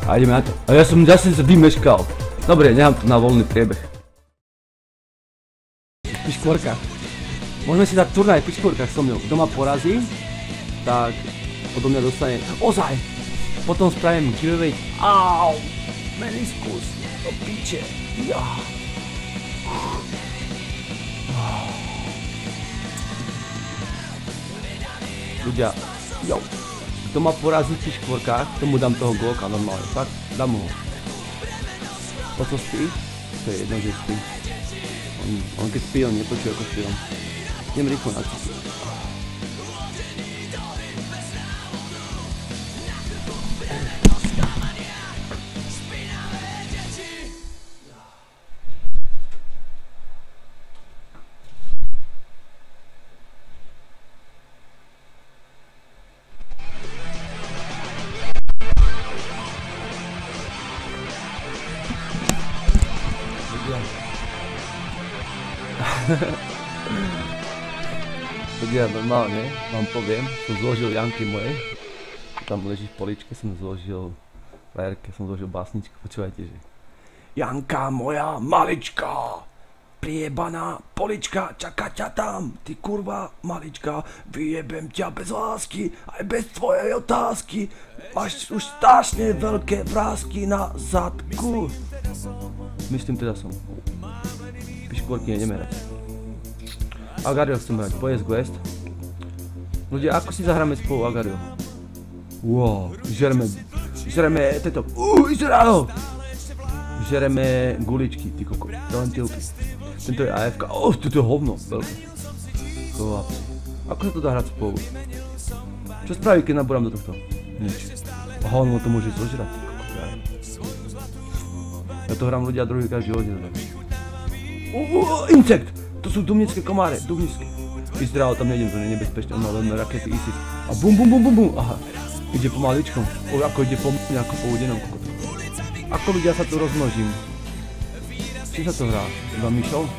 A ideme na to. A ja som zase sa vymeškal. Dobre, nechám to na voľný priebeh. V piškvorkách. Môžeme si dať turnaj v piškvorkách so mnou. Kto ma porazí, tak odo mňa dostane ozaj. Potom spravím giveaway. Au! Meniskus. Do piče. Ja. Ľudia, jo. Kto ma porazí v piškvorkách, tomu dám toho golka normálne. Fakt, dám ho. To co spí? To je jedno, že spí. On keď spí, on nepočuje ako spí on. Idem rýchlo na cíti. Ja normálne vám poviem, som zložil Janky mojej, tam leží v poličke, som zložil frajerke, som zložil básničku, počúvajte, že Janka moja malička, priebaná polička, čaká ťa tam, ty kurva malička, vyjebem ťa bez lásky, aj bez tvojej otázky, máš už strašne veľké vrásky na zadku. Myslím teda som, piškvorky nejdeme hrať. Agario chcem hrať, PS Quest. Ľudia, ako si zahráme spolu Agario? Wow, žereme tieto, Izrael! Žereme guličky, ty koko, to len tilky. Tento je AFK, toto je hovno, veľké. Chlapci, ako sa to dá hrať spolu? Čo spraví, keď nabúram do tohto? Nič. Aha, no to môže zožrať, ty koko, ja to hrám ľudia druhý každý hodin. Insekt! To sú dumnické komáre, dumnické. Izrael tam nejdem, to je nebezpečné, on má len rakety ISIS. A bum bum bum bum bum, aha. Ide pomaličkom, ako ide po mne, ako po udenom kokotu. Ako ľudia sa tu rozmnožím? Či sa to hrá? Iba myšou?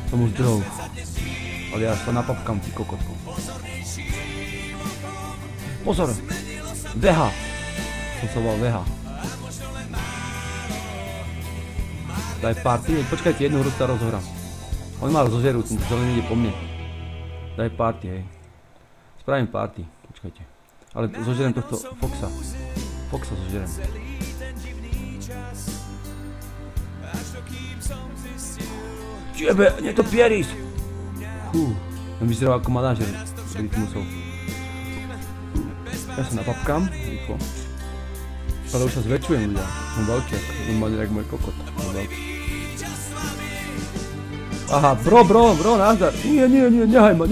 Som už drov. Ale ja sa napapkám, ty kokotko. Pozor! Veha! Som sa volal Veha. Daj party, počkajte, jednu hru sa rozhrám. On má rozožerú, ten zelený ide po mne. Daj party, hej. Spravím party, počkajte. Ale zožerem tohto Foxa. Foxa zožerem. Čiebe, netopieris! On vyzeral ako manažer rytmusov. Ja sa napapkám, rýchlo. Ale už sa zväčšujem, ľudia. Som veľký, normálne jak môj kokot. Som veľký. Aha, bro, nazdar. Nie, nehaj ma.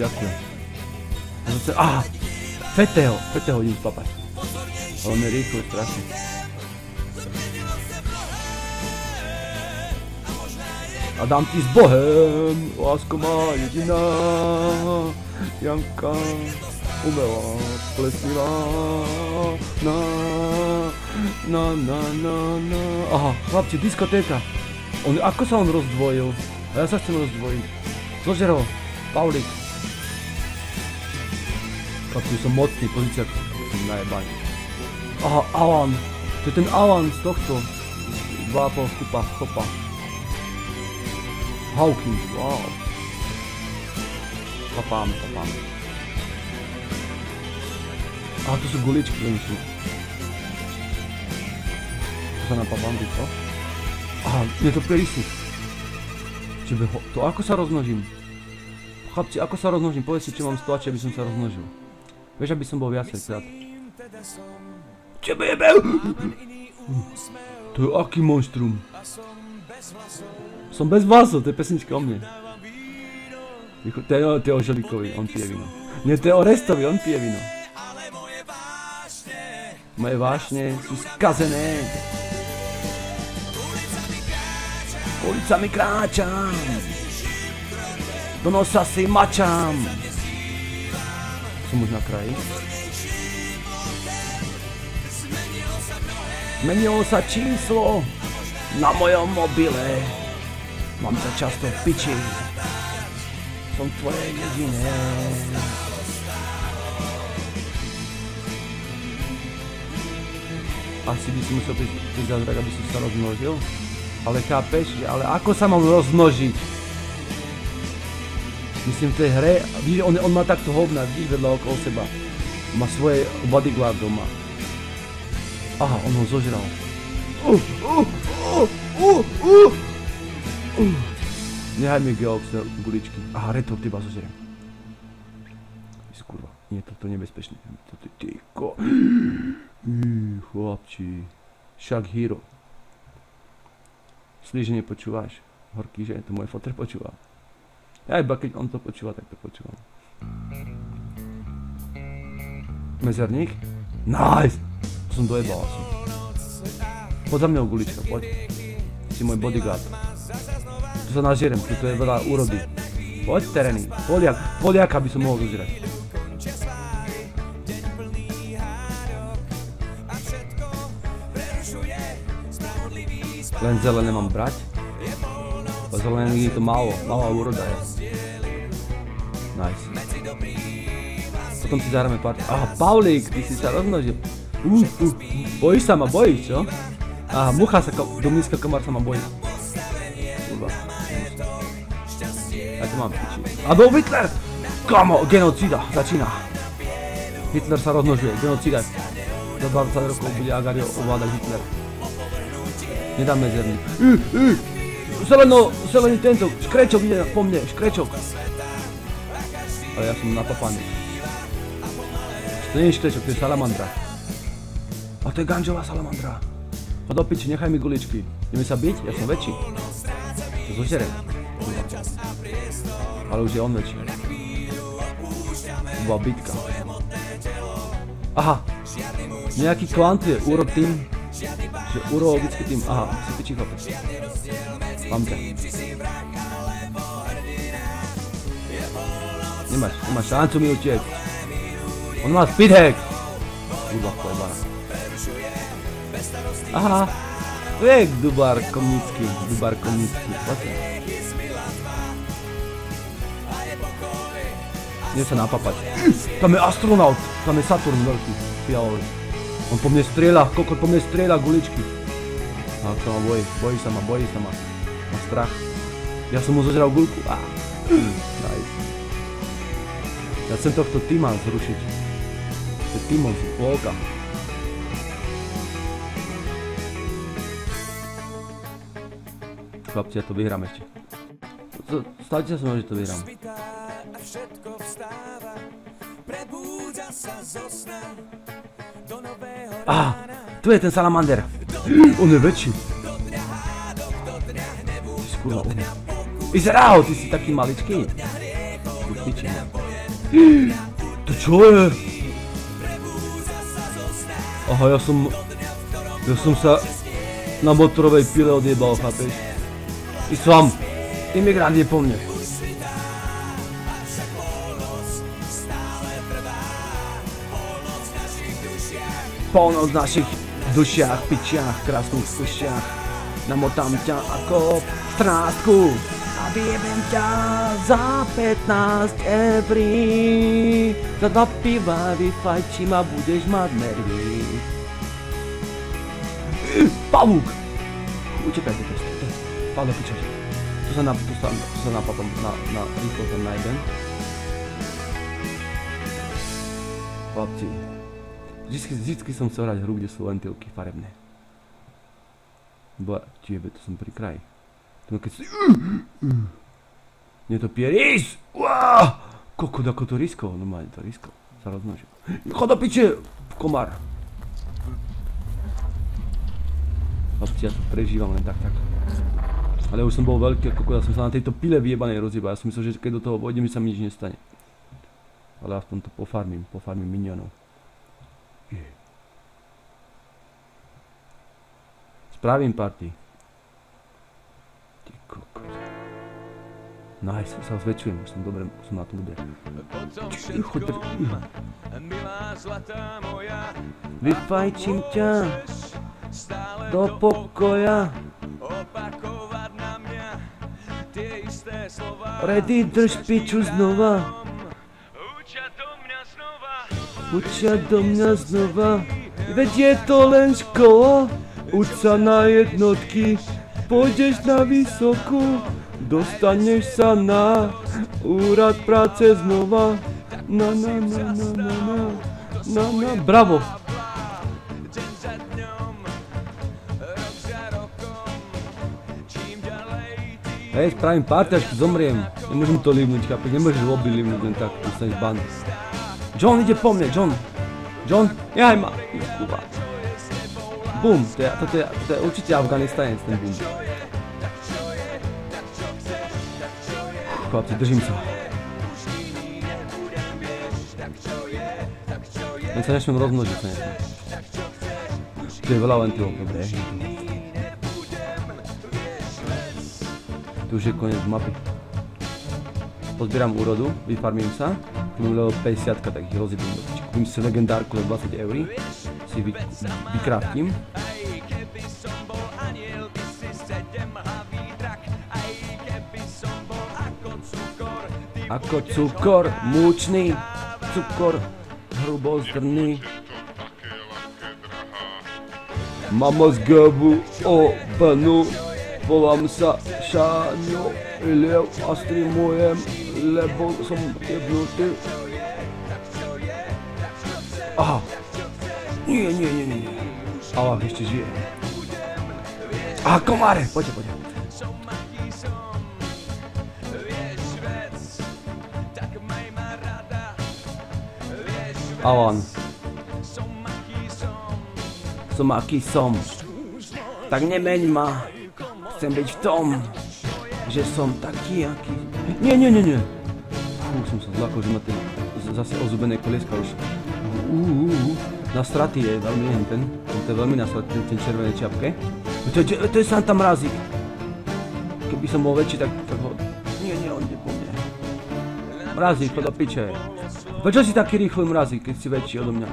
Ďakujem. Aha, Feteho idem spapať. Ale on je rýchlo, strašne. A dám ti s Bohem, lásko má jediná, Janka, umelá, plesnivá, na. Aha, chlapci, diskotéka. Ako sa on rozdvojil? A ja sa chcem rozdvojiť. Zložer ho, Paulík. Chlapci, som mocný, pozícia, som najebaný. Aha, Alan. To je ten Alan z tohto. 2,5 stupa, chopa. Hawkins, wow. Papáme. Aha, to sú guličky, oni sú. To sa napapám, čo? Aha, je to perisy. To ako sa rozmnožím? Chlapci, ako sa rozmnožím? Povedz si, čo mám stlačiť, aby som sa rozmnožil. Vieš, aby som bol viacejkrát. Tebe jebe! To je aký monštrum? Som bez vlasov, to je pesnička o mne. To je o Želíkovi, on pije víno. Nie, to je o Restovi, on pije víno. Moje vášne sú skazené. Ulicami kráčam, do nosa si mačam. Som už na kraji. Zmenilo sa číslo na mojom mobile. Mám ťa často v piči. Som tvoje jediné. Asi by si musel prísť zázrak, aby si sa rozmnožil. Ale chápeš, ale ako sa mám rozmnožiť? Myslím v tej hre, vidíš, on má takto hovna, vidíš vedľa okolo seba. Má svoje bodyguard doma. Aha, on ho zožral. Nehaj mi geox guličky. Aha, retor, teba zožerem. Kurva, nie, toto je nebezpečné. Toto je tyko. Chlapči. Však hero. Slíš, že nepočúvaš. Horký, že to môj foter počúva. Ja iba keď on to počúva, tak to počúvam. Mezerník? Nice! To som dojebal asi. Poď za mňou gulička, poď. Si môj bodyguard. Tu sa nažierem, tu je veľa úrody. Poď terény, Poliaka by som mohol zožrať. Len zelené mám brať. Zelené je to málo, malá úroda je. Nice. Potom si zahráme party. Aha, Paulík, ty si sa rozmnožil. Bojíš sa ma, čo? Aha, mucha sa, Dominická komár sa ma bojí. Kurva. Ja tu mám piči. Adolf Hitler! Kamo, genocída, začína. Hitler sa rozmnožuje, genocída. Za 20 rokov bude Agario ovládať Hitler. Nedám mezerník. Zelený tento, škrečok ide po mne, škrečok. Ale ja som napapaný. To nie je škrečok, to je salamandra. A to je ganžová salamandra. Poď do piči, nechaj mi guličky. Ideme sa byť? Ja som väčší. To zožerem. Ale už je on väčší. To bola bitka. Aha. Nejaký kvant je, úrod tým. Že urologický tým, aha, si piči chlapec. Mám ťa. Nemáš šancu mi utiecť. On má speedhack. Kurva, pojebána. Aha, to je Dubar Komnický, poďte. Nie sa napapať. Tam je astronaut, tam je Saturn veľký, fialový. On po mne strieľa, kokot po mne strieľa guličky. A to ma bojí sa ma. Má strach. Ja som mu zožral gulku. Nice. Ja chcem tohto týma zrušiť. To je týmom z Volka. Chlapci, ja to vyhrám ešte. Stavte sa so mnou, že to vyhrám. Aha, tu je ten salamander. On je väčší. Ty si kurva umie. Izrao, ty si taký maličký. To čo je? Aha, ja som sa na motorovej pile odjebal, chápeš? Islam, imigrant je po mne. Polnoc v našich dušiach, pičiach, krásnych spíšiach. Namotám ťa ako strátku a vyjebem ťa za 15 €. Za 2 piva vyfajčím a budeš mať nervy. Pavúk! Utekajte to. Pál do piča. Tu sa napapam na rýchlo ten nájdem. Chlapci. Vždycky som chcel hrať hru, kde sú ventilky farebné. Čiže to som pri kraji. Keď si... Netopier, Kokot, ako to riskol, normálne to riskol. Sa rozmnožil. Chod do piče, komár. Chlapci, ja to prežívam len tak. Ale už som bol veľký, kokot, ja som sa na tejto pile vyjebanej rozjebal. Ja som myslel, že keď do toho vojdem, že sa mi nič nestane. Ale aspoň to pofarmím minionov. Spravím party. Ty kokos. Nice, sa zväčšujem, už som na tom dobre. Choď pre... Vyfajčím ťa do pokoja. Ready, drž piču znova. Učia do mňa znova. Veď je to len škola. Uč sa na jednotky. Pôjdeš na vysokú. Dostaneš sa na úrad práce znova. Na. Bravo. Hej, spravím party, až zomriem. Nemôžem to livnúť, chápeš? Nemôžeš lobby livnúť len tak, dostaneš ban. John ide po mne, John. John, jaj ma. Bum, to je určite Afganistanec, ten bum. Chlapci, držím sa. Len sa nesmiem rozmnožiť, sa nesmiem. Tu je veľa ventilov, dobre. Tu už je koniec mapy. Pozbieram úrodu, vyfarmím sa. Tu mám level 50, tak ich rozjedím do piči. Kúpim si legendárku za 20 €. Si vykraftím. Ako cukor, múčný, cukor, hrubozrný. Mám mozgovú obanu. Volám sa Šáňo, Lev a streamujem, lebo som jebnutý. Aha. Nie. Allah ešte žije. Aha, komáre, poďte. Alan. Som aký som. Tak nemeň ma. Chcem byť v tom, že som taký, aký... Nie. Fú, som sa zlakol, že má ten zase ozubené kolieska už. Nasratý je veľmi ten je veľmi nasratý, ten červenej čiapke. To je Santa Mrazík. Keby som bol väčší, tak ho... Nie, on ide po mne. Mrazík, chod do piče. Prečo si taký rýchly Mrazík, keď si väčší odo mňa?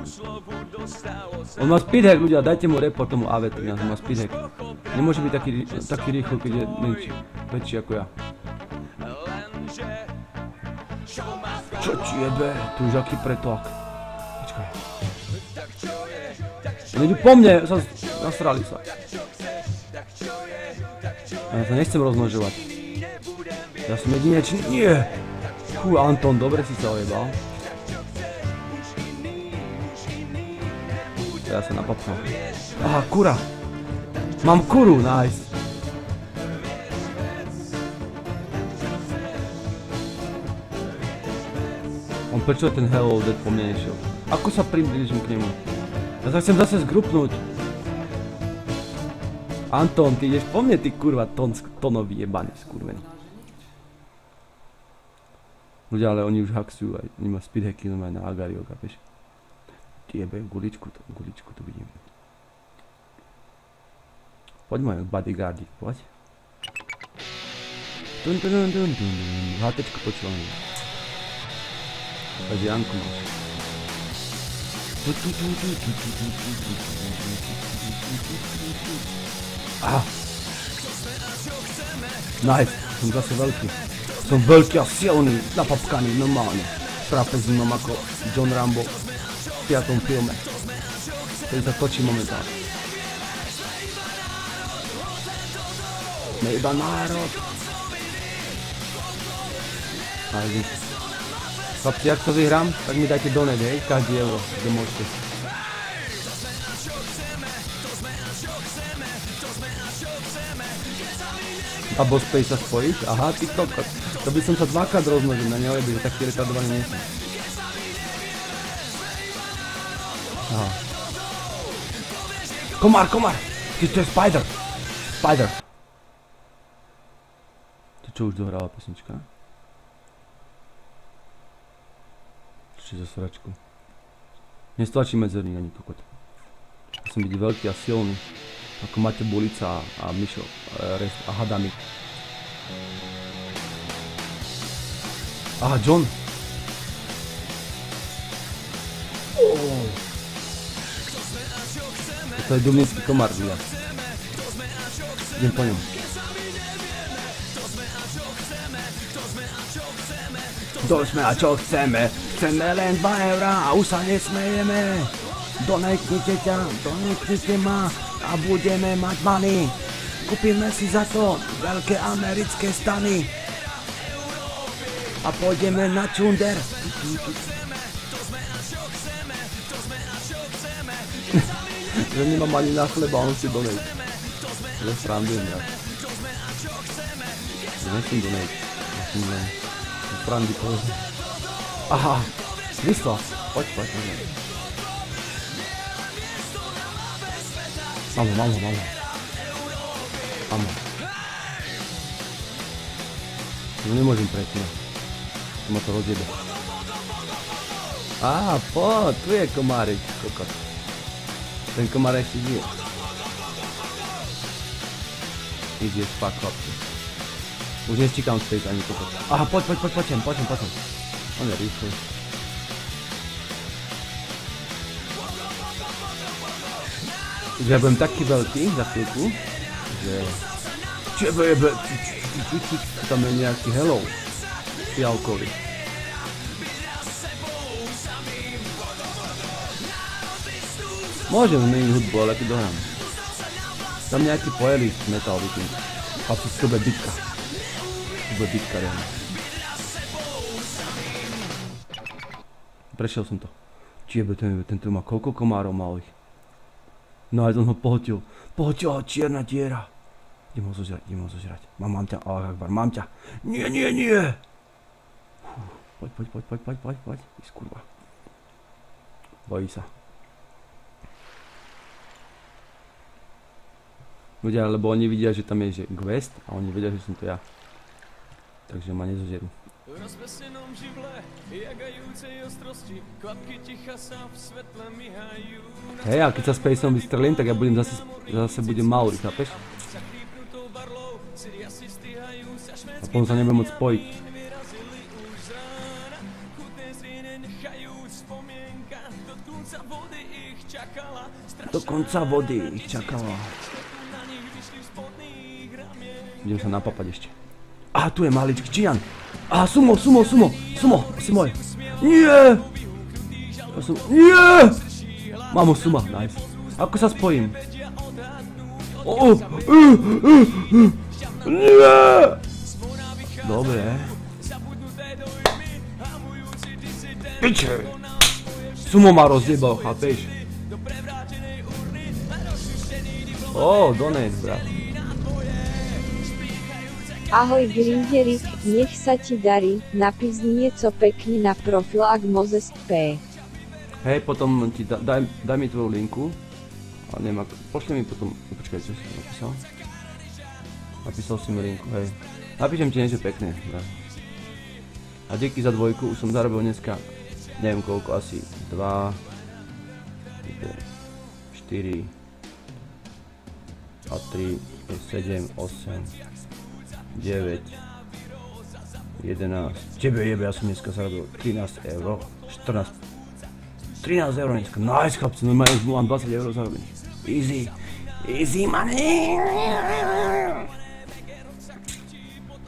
On má speedhack, ľudia, dajte mu report tomu AV13, on má speedhack. Nemôže byť taký rýchly, keď je menší, väčší ako ja. Čo ti jebe? Tu už aký pretlak. Počkaj. Oni idú po mne, nasrali sa. Ja sa nechcem rozmnožovať. Ja som jedinečný. Nie! Fú, Anton, dobre si sa ojebal. Ja sa napapnám. Aha, kura. Mám kuru, nice. Prečo ten Hello Dead po mne nešiel? Ako sa priblížim k nemu? Ja sa chcem zase zgrupnúť. Anton, ty ideš po mne, ty kurva tonový jebaný skurvený. Ľudia, ale oni už haxujú aj, oni má speedhacky aj na Agario, kapeš? Ty jebe, guličku tu vidím. Poď môj bodyguardik, poď. HTčko počúvam. Takže Janku máš. Aha. Nice, som zase veľký. Som veľký a silný, napapkaný normálne. Trapezím mám ako John Rambo v 5. filme, ktorý sa točí momentálne. Sme iba národ. Chlapci, ak to vyhrám, tak mi dajte donate, hej, každý euro, kde môžete. A Bospay sa spojíš? Aha, TikTok, to by som sa dvakrát rozmnožil, na neojeby, že taký retardovaný nie som. Aha. Komár! Ty, to je Spider! To čo už dohrála pesnička? Za sračku. Nestlačí medzerník ani kokot. Musím byť veľký a silný. Ako Maťo Bulica a Mišo a Hadami. Aha, John. To je dubnický komár, ľudia. Idem po ňom. Kto sme a čo chceme? Chceme len 2 eurá a už sa nesmejeme. Doneknite ma a budeme mať money. Kúpime si za to veľké americké stany. A pôjdeme na čunder. Že nemám ani na chleba, on si donate. Že srandujem ja. Nechcem donate. Nechcem donate. Srandy povedem. Aha, vysla. Poď. Malo. No nemôžem prejsť, no. To ma to rozjebe. Á, poď, tu je komárik, kokot. Ten komár ešte žije. Easy as fuck, chlapci. Už nestíkam space ani kokot. Aha, poď sem. On je rýchly. Že ja budem taký veľký za chvíľku, že... Čebe, tam je nejaký hello. Fialkový. Môžem zmeniť hudbu, ale keď dohrám. Tam nejaký playlist metal viking. Chlapci, to bude bitka. To bude bitka, reálne. Prešiel som to. Čiže tento má koľko komárov malých. No aj som ho pohltil. Pohltila čierna diera. Idem ho zožrať. Mám ťa, Allah akbar, mám ťa. Nie. Poď. Ísť kurva. Bojí sa. Ľudia, lebo oni vidia, že tam je quest a oni vedia, že som to ja. Takže ma nezožerú. Hej, a keď sa Spaceom vystrelím, tak ja zase budem malý, chápeš? A potom sa nebudem môcť spojiť. Do konca vody ich čakala. Idem sa napapať ešte. Aha, tu je maličký Čian. Aha, sumo, si môj. Nie! Nie! Mám ho suma, nice. Ako sa spojím? Nie! Dobre. Piče! Sumo ma rozjebal, chápeš? Donate, brat. Ahoj Grinderik, nech sa ti darí, napíš nieco pekný na profil ak Mozes P. Hej, potom ti daj mi tvoju linku. A neviem ako, pošli mi potom, počkaj, čo si napísal? Napísal si mi linku, hej. Napíšem ti niečo pekné, brat. A díky za 2, už som zarobil dneska, neviem koľko, asi 2, 4 a 3, 7, 8, 9, 11, tebe jebe, ja som dneska zarobil 13 €, 14, 13 € dneska, nice chlapci, normálne už mám 20 € zarobených. Easy money.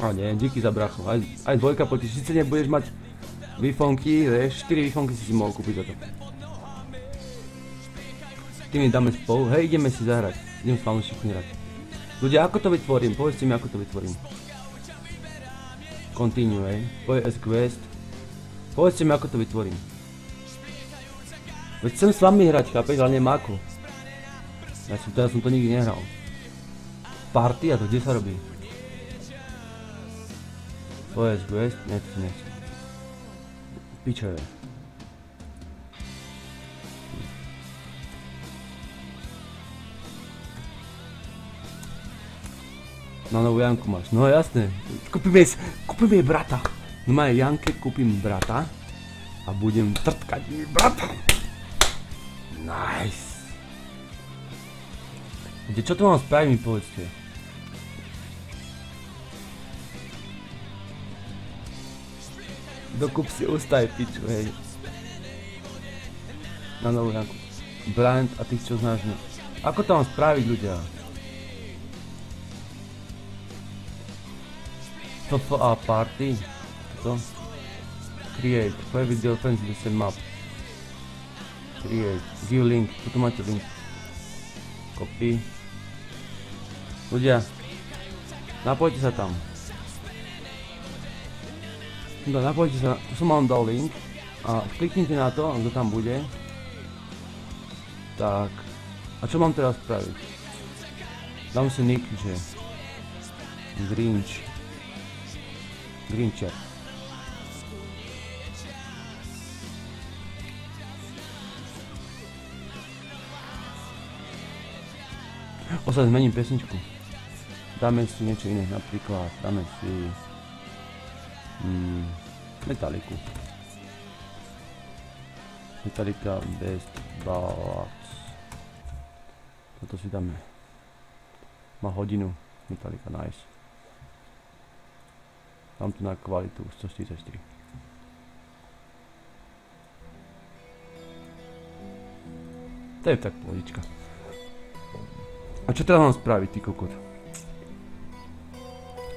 A nie, díky za bracho, aj 2 platiš, síce nebudeš mať výfonky, vieš, 4 výfonky si mohol kúpiť za to. Ty mi dáme spolu, hej, ideme si zahrať, idem s vami všichni hrať. Ľudia, ako to vytvorím? Povedzte mi, ako to vytvorím. Continue, hej. PS quest. Povedzte mi, ako to vytvorím. Veď chcem s vami hrať, chápeš, ale nemám ako. Ja som to nikdy nehral. Party? A to kde sa robí? PS quest? Nie, to si nechcem. Pičové. Na novú Janku máš, no jasné, kúpime jej brata. No má Janke kúpim brata a budem trtkať jej brata. Nice. Čo to mám spraviť, mi povedzte. Dokup si ustaj, piču, hej. Na novú Janku. Blind a tých čo znáš, no. Ako to mám spraviť, ľudia? FFA party. to? Create, private defense the same map. Create, give link, tu máte link. Copy. Ľudia, napojte sa tam. Napojte sa, tu som vám dal link a kliknite na to, kto tam bude. Tak, a čo mám teraz spraviť? Dám si nick, že Grincher. Osa zmením pesničku. Dáme si niečo iné, napríklad dáme si Metallica Best Ballads. Toto si dáme. Má hodinu. Metallica, nice. Dám to na kvalitu 143. To je tak pohodička. A čo teraz mám spraviť, ty kokot?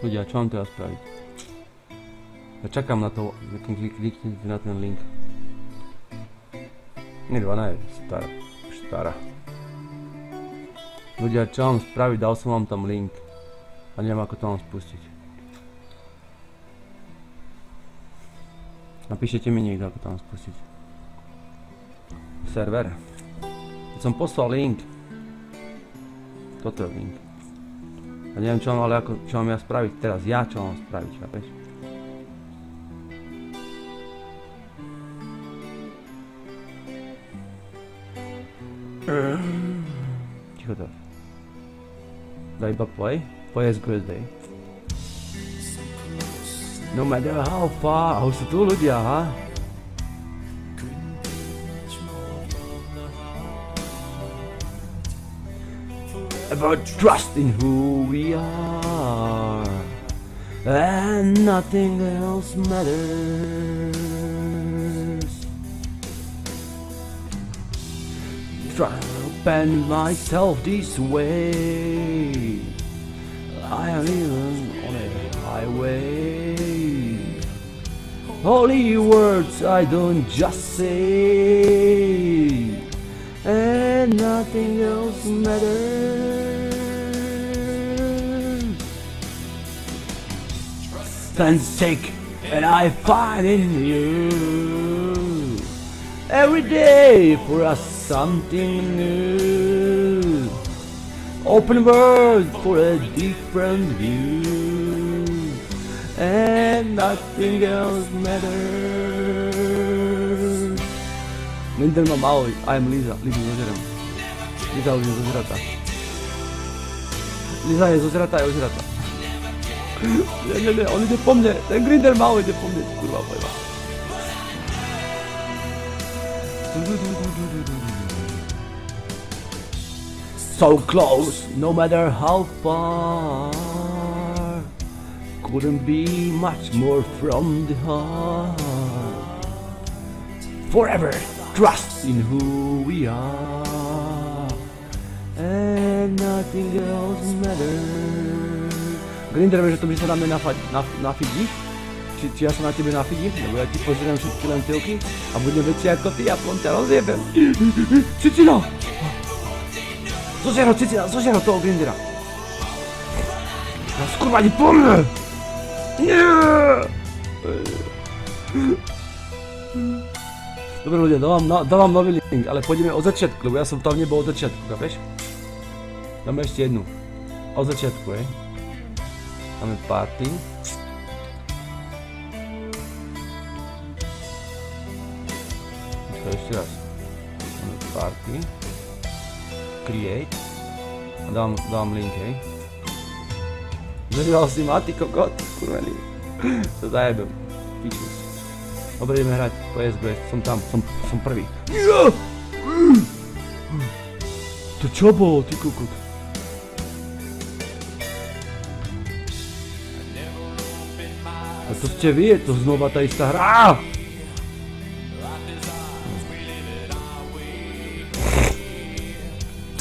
Ľudia, čo mám teraz spraviť? Ja čakám na to, kliknite na ten link. Nirvana je stará. Ľudia, čo mám spraviť? Dal som vám tam link. A neviem, ako to mám spustiť. Napíšete mi niekto, ako to mám spustiť. Server. Keď som poslal link. Toto je link. A neviem, čo mám ja spraviť teraz. Ja čo mám spraviť, chápeš? Ticho to. Daj iba play. Play as good day. No matter how far. A už sú tu ľudia, ha? About trusting who we are, and nothing else matters. Try to bend myself this way. I am even on a highway. Holy words I don't just say, and nothing else matters. Stand sick, and I find in you every day for us something new. Open world for a different view, and nothing else matters. Minder ma mały, I'm Liza, Liza już jest ozrata. Liza jest ozrata, Nie, on idzie po mnie, ten Grinder mały idzie po mnie, kurwa pojma. So close, no matter how far. Couldn't be much more from the heart. Forever trust in who we are, and nothing else matters. Grinder, vieš, že to by sa na mňa nafidíš? Či ja sa na tebe nafidím? Lebo ja ti pozriem všetky lentilky a budem veci ako ty a potom ťa rozjebem. Cicino! Zožero toho Grindera! Ja skurva, ani po mne! Nie! Dobre ľudia, dávam nový link, ale pôjdeme od začiatku, lebo ja som tam nebol od začiatku, chápeš? Dáme ešte jednu. Od začiatku, Dáme party. Ešte raz. Dáme party. Create. A dám link, Zažíval si ma, ty kokot, kurvený. To zajebem. Pičus. Dobre, ideme hrať. PSB, som tam, som prvý. To čo bolo, ty kokot? A to ste vy, je to znova tá istá hra!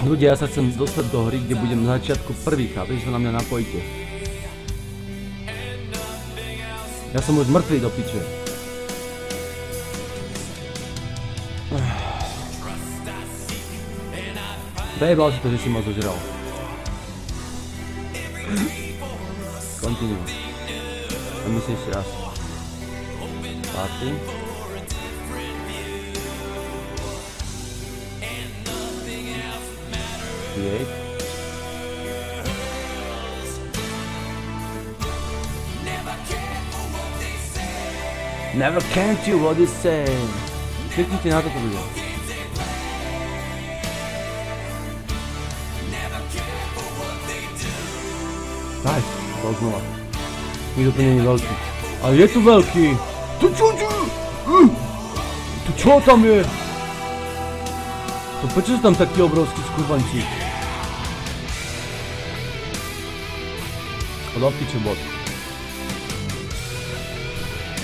Ľudia, ja sa chcem dostať do hry, kde budem na začiatku prvý, chápeš, že sa na mňa napojíte. Ja som už mŕtvý do piče. Prejebal si to, že si ma zožral. Continue. A myslím ešte raz. Party. Create. Never can't you what you say. Kliknite na toto video. Daj, to znova. Nikto to nie je veľký. Ale je tu veľký! Tu čo? Tu čo tam je? To prečo sú tam takí obrovskí skurvanci? A do piče bod.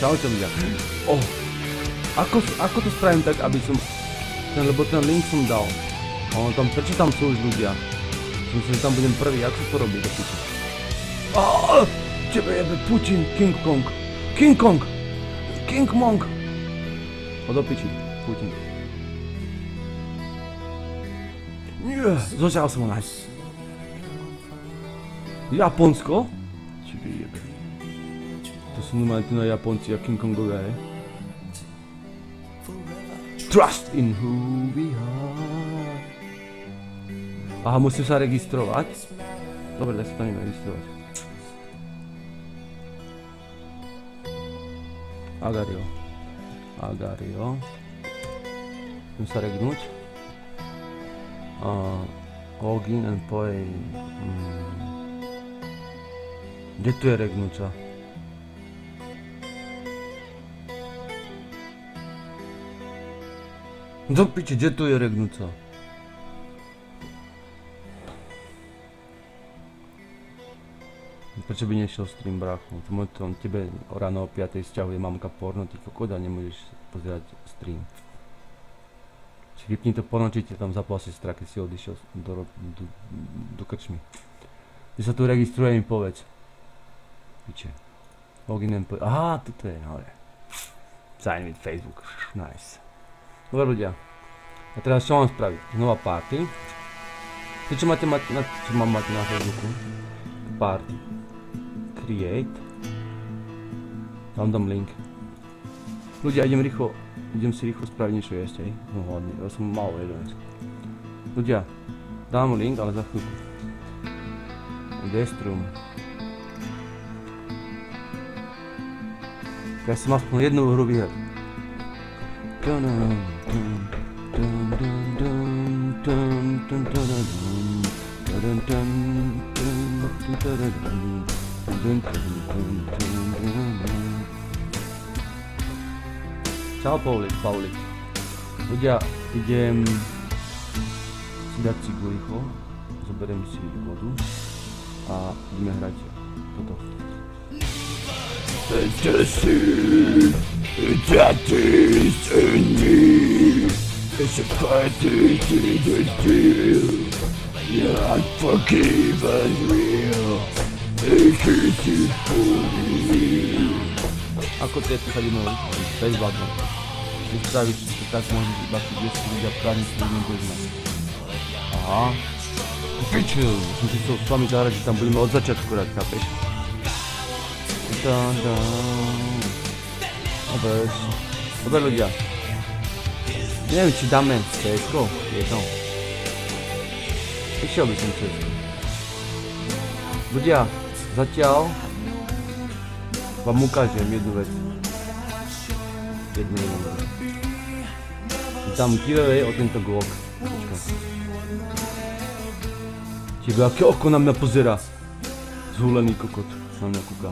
Čaute ľudia. Ako to spravím tak, aby som... Lebo ten link som dal. A ono tam, prečo tam sú už ľudia? Som si, že tam budem prvý, ako to robí do piče? Tebe jebe Putin, King Kong. King Kong! King Monk! Do piči, Putin. Nie, zožal som ho nájsť. Japonsko? Tebe jebe. To sú normálne tu na Japonci a King Kongovia, hej? Trust in who we are. Aha, musím sa registrovať? Dobre, tak sa tam idem registrovať. Agario. Musím sa regnúť. Login and play. Kde tu je regnúť sa? Do piči, kde tu je regnúť sa? Prečo by nešiel stream, brácho? Tebe ráno o 5 sťahuje mamka porno, ty kokot a nemôžeš pozerať stream. Či vypni to porno, či ťa tam zapala sestra, keď si odišiel do krčmy. Keď sa tu registruje, mi povedz. Piče. Login and play. Aha, toto je, hore. Sign with Facebook. Nice. Dobre ľudia. A teraz čo mám spraviť? Znova party. Čo mám mať na Facebooku? Party. Create. Tam dám link. Ľudia, idem si rýchlo spraviť niečo jesť, hej. No hladný, ja som malo jedol dnes. Ľudia, dám link, ale za chvíľku. Guest room. Ja som aspoň jednu hru vyhrať. Čau Paulik. Ľudia, idem si dať cigu rýchlo, zoberiem si vodu a ideme hrať toto. Fantasy that is in me is a party to the deal. Yeah, forgive and real. It is for me. Ako to je tu sadíme bezvadno. Keď spravíš, tak môžeš iba si 10 ľudia právne si ľudia poznať. Aha. Piču, som si chcel s vami zahrať, že tam budeme od začiatku hrať, chápeš? Dobre ľudia. Neviem, či dáme CS-ko, jedno. Išiel by som CS-ko. Ľudia, zatiaľ vám ukážem jednu vec. Jednu vec. Dám giveaway o tento Glock. Počkaj. Čiže aké oko na mňa pozerá. Zhulený kokot na mňa kúka.